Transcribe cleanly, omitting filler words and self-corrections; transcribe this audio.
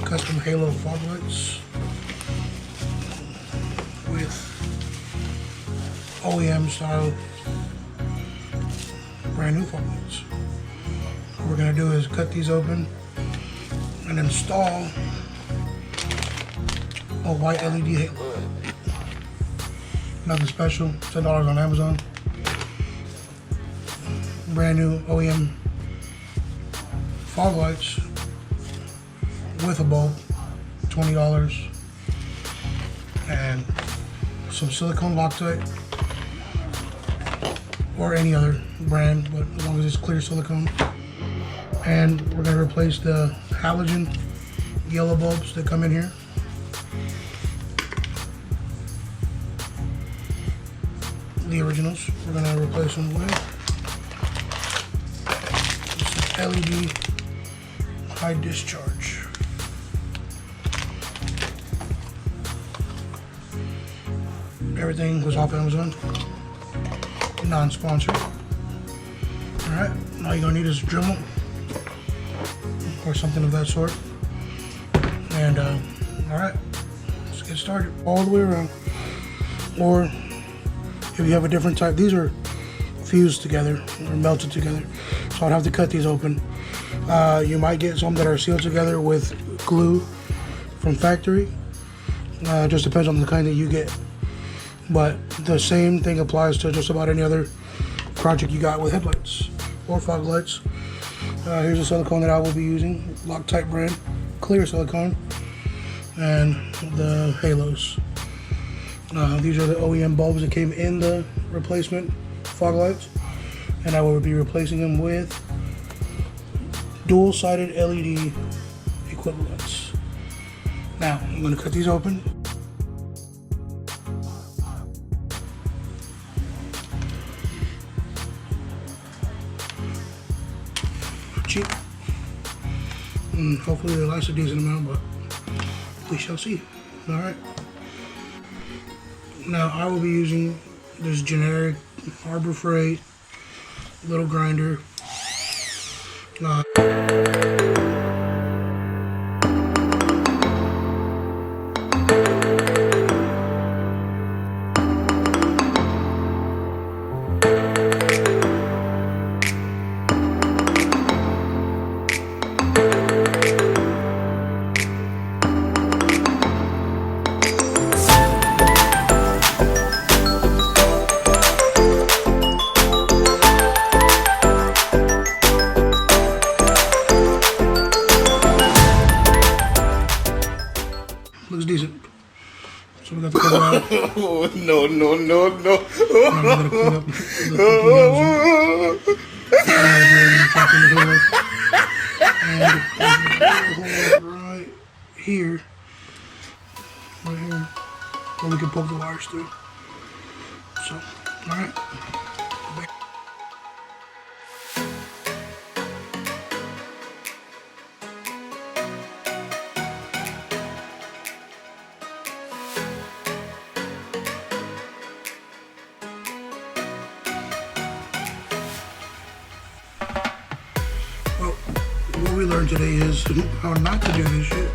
Custom halo fog lights with OEM style brand new fog lights. What we're gonna do is cut these open and install a white LED halo. Nothing special, $10 on Amazon. Brand new OEM fog lights with a bulb, $20, and some silicone Loctite or any other brand, but as long as it's clear silicone. And we're going to replace the halogen yellow bulbs that come in here. The originals. We're going to replace them with some LED high discharge. Everything was off Amazon, non-sponsored. Alright, all you're gonna need is a Dremel or something of that sort. And alright, let's get started all the way around. Or if you have a different type, these are fused together or melted together, so I'd have to cut these open. You might get some that are sealed together with glue from factory. Just depends on the kind that you get. But the same thing applies to just about any other project you got with headlights or fog lights. Here's the silicone that I will be using, Loctite brand, clear silicone, and the halos. These are the OEM bulbs that came in the replacement fog lights, and I will be replacing them with dual-sided LED equivalents. Now, I'm going to cut these open. Cheap. And hopefully they last a decent amount, but we shall see. Alright. Now I will be using this generic Harbor Freight little grinder. Looks decent. So we got the cover out. Oh, no. Now we gotta clean up and right here, where we can poke the wires through. So, all right. Well, what we learned today is how not to do this shit.